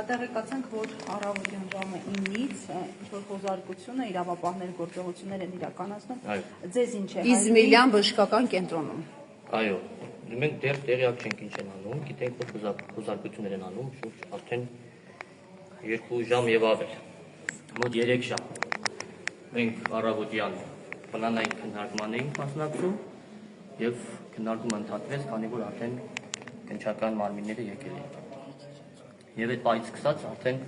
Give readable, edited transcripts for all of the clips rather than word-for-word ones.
Տեղեկացանք, որ առավոտյան ժամը 9-ից ինչ-որ խոզարկությունը իրավապահներ գործողություններ են իրականացնում, ձեզ ինչ է Իզմիլյան բժշկական կենտրոնում։ Այո, մենք դեռ տեղյակ չենք ինչ են անում, գիտենք, որ խոզարկություններ են անում, շուրջ արդեն 2 ժամ եւ ավել, մոտ 3 ժամ։ Մենք առավոտյան պլանային քննարկման էինք մասնակցում եւ քննարկումը ընդհատվեց, քանի որ արդեն քննչական մարմինները եկել էին։ Եվ այդ պահից սկսած արդեն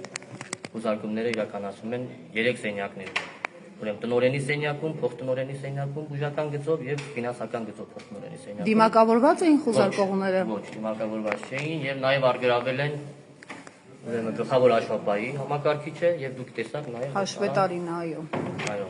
խոզարկումները իրականացում են 3 սենյակներում։ Ուրեմն տնօրենի սենյակում, փոխտնօրենի սենյակում, բուժական գծով եւ ֆինանսական գծով փոխտնօրենի սենյակում։ Դիմակավորված էին խոզարկողները։ Ոչ, դիմակավորված չէին եւ նաեւ արգելավել են ուրեմն գլխավոր հաշվապահի համակարգիչը եւ դուք տեսաք նաեւ Հաշվետարին, այո։ Այո,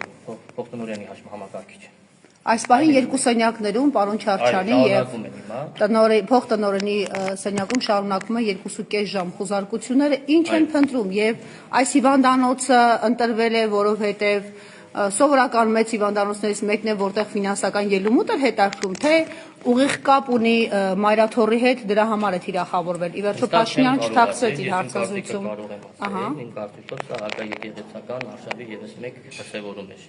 փոխտնօրենի համակարգիչը։ Այս պահին 2 սենյակներում պարոն Չարչյանի եւ փոխտնօրենի սենյակում շարունակվում է 2.5 ժամ խոզարկությունները, ինչ են փնտրում եւ այս հիվանդանոցը ընտրվել է, որովհետեւ սովորական մեծ հիվանդանոցներից մեկն է, որտեղ ֆինանսական ելումուտ է հետաքրում, թե ուղիղ կապ ունի Մայրաթորի հետ, դրա համար է թիրախավորվել։ Ի վերջո Փաշինյան չթաքցրեց իր հարցազրույցում։ Ահա։ Իմ կարծիքով սա հակաեկեղեցական արշավի եւս մեկ դրսևորում է։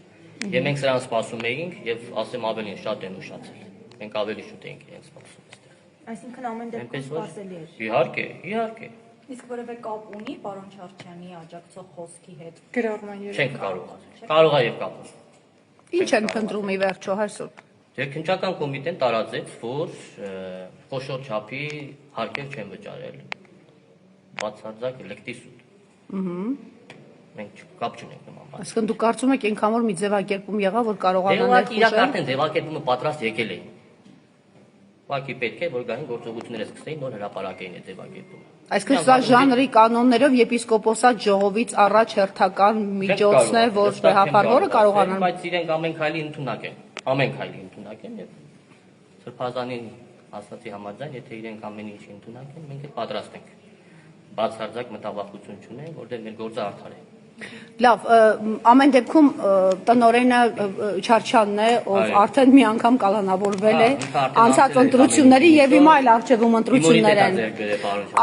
Եվ մենք սրան սպասում էինք եւ ասեմ ավելին շատ են ուշացել։ Մենք ավելի շուտ էինք իրենց սպասում այստեղ։ Այսինքն ամեն դեպքում սպասելի էր։ Իհարկե, իհարկե։ Իսկ որևէ կապ ունի պարոն Չարչյանի աջակցող խոսքի հետ։ Չենք կարող ասել։ Կարող է եւ կապ ունի։ Ինչ են փնտրում ի վերջո այսօր։ Քննչական կոմիտեն տարածեց, որ խոշոր չափի հարկեր չեն վճարել բացարձակ լկտի սուտ։ Մենք կապ չունենք նման բան։ Այսինքն դուք կարծում եք այնքան որ մի ձևակերպում եղավ, որ կարողանան ներխուժել։ Իրականում ձևակերպումը պատրաստ եկել էին։ Ուղղակի պետք է որ գային գործողությունները սկսեին, նոր հրապարակային է ձևակերպումը։ Այսինքն սա ժանրի կանոններով եպիսկոպոսատ ժողովից առաջ հերթական միջոցն է, որ վեհապարվորը կարողանան։ Բայց իրենք ամեն քայլի ընդունակ են։ Ամեն քայլի ընդունակ են եւ Սրբազանի ասացի համաձայն, եթե իրենք ամեն ինչի ընդունակ են, մենք էլ պատրաստ ենք։ Բացարձակ մտավախություն չունենք, որտեղ մեր գործը արդար է։ Լավ, ամեն դեպքում տնօրենը Չարչյանն է, ով արդեն մի անգամ կալանավորվել է անցած ընտրությունների եւ հիմա այլ արխիվում ընտրություններ են։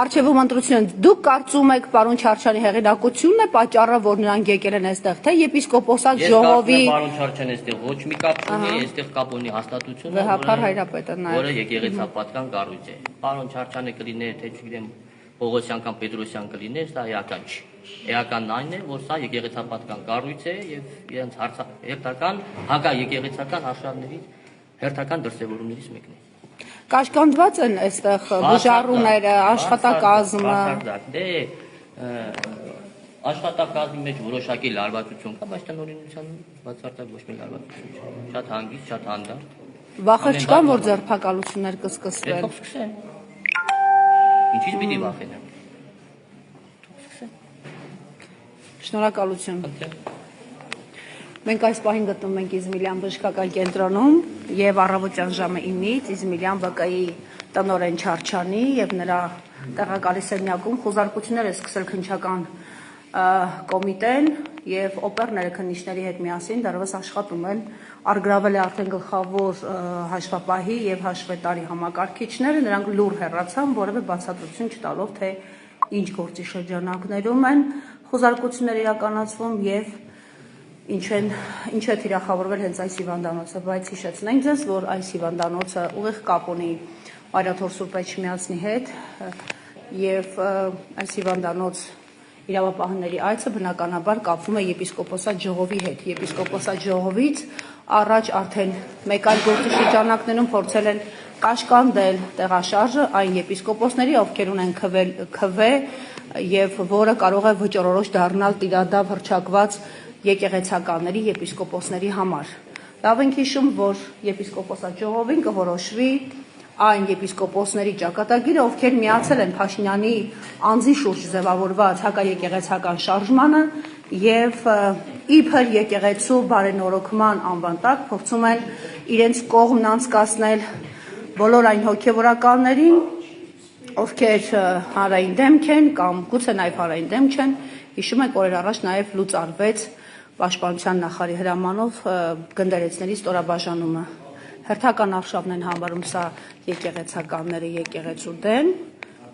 Արխիվում ընտրություններ։ Դուք կարծում եք պարոն Չարչյանի հեղինակությունն է պատճառը, որ նրանք եկել են այստեղ, թե եպիսկոպոսատ ժողովի։ Պարոն Չարչյանը այստեղ ոչ մի կապ չունի, այստեղ կապ ունի հաստատությունը, Վեհապար Հայրապետը նաեւ, որը եկեղեցապատկան կառույց է։ Պարոն Չարչյանը կլիներ, թե չգիտեմ Պողոսյան կամ Պետրոսյան կլիներ, սա էական չի։ Էականն այն է, որ սա եկեղեցապատկան կառույց է եւ իրենց հերթական հակաեկեղեցական արշավների հերթական դրսևորումներից մեկն է։ Կաշկանդված են այստեղ բուժառուները, աշխատակազմը։ Դե աշխատակազմի մեջ որոշակի լարվածություն կա, բայց տնօրինության բացարձակ ոչ մի լարվածություն չի։ Շատ հանգիստ, շատ հանդարտ։ Վախը չկան, որ ձերբակալություններ կսկսվեն։ Սկսեն։ Ինչի՞ պիտի վախենան։ Շնորհակալություն։ Մենք այս պահին գտնվում ենք Իզմիլյան բժշկական կենտրոնում եւ առավոտյան ժամը 9-ից Իզմիլյան ԲԿ-ի տնօրեն Չարչյանի եւ նրա տեղակալի սենյակում խոզարկություններ է սկսել քննչական կոմիտեն եւ օպերները քննիչների հետ միասին դեռևս աշխատում են, արգրավել է արդեն գլխավոր հաշվապահի եւ հաշվետարի համակարգիչները, նրանք լուր հեռացան, որևէ բացատրություն չտալով, թե ինչ գործի շրջանակներում են խոզարկություններ իրականացվում եւ ինչ է թիրախավորվել հենց այս հիվանդանոցը, բայց հիշեցնենք ձեզ, որ այս հիվանդանոցը ուղիղ կապ ունի Մայրաթոր Սուրբ Էջմիածնի հետ եւ այս հիվանդանոց իրավապահների այցը բնականաբար կապվում է եպիսկոպոսատ ժողովի հետ։ Եպիսկոպոսատ ժողովից առաջ արդեն մեկ այլ գործի շրջանակներում փորձել են կաշկանդել տեղաշարժը այն եպիսկոպոսների, ովքեր ունեն քվե եւ որը կարող է վճռորոշ դառնալ տիրադավ հռչակված եկեղեցականների եպիսկոպոսների համար։ Լավ ենք հիշում, որ եպիսկոպոսատ ժողովին կորոշվի այն եպիսկոպոսների ճակատագիրը, ովքեր միացել են Փաշինյանի անձի շուրջ ձևավորված հակաեկեղեցական շարժմանը եւ իբր եկեղեցու բարենորոգման անվան տակ փորձում են իրենց կողմն անցկացնել բոլոր այն հոգեվորականներին, ովքեր հանրային դեմք են կամ գուցե նաեւ հանրային դեմ չեն։ Հիշում եք, օրեր առաջ նաեւ լուծարվեց Պաշտպանության նախարարի հրամանով գնդերեցների ստորաբաժանումը։ Հերթական արշավն են համարում սա եկեղեցականները եկեղեցու դեմ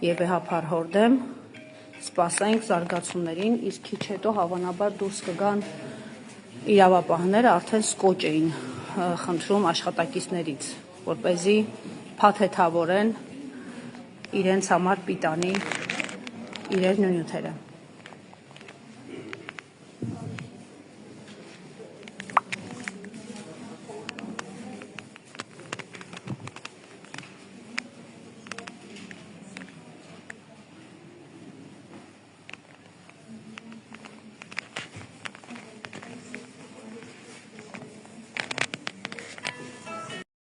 եւ վեհապար հորդեմ սպասենք զարգացումներին, իսկ քիչ հետո հավանաբար դուրս կգան իրավապահները արդեն սկոճ էին խնդրում աշխատակիցներից, որպեսզի փաթեթավորեն իրենց համար պիտանի իրեր նյութերը։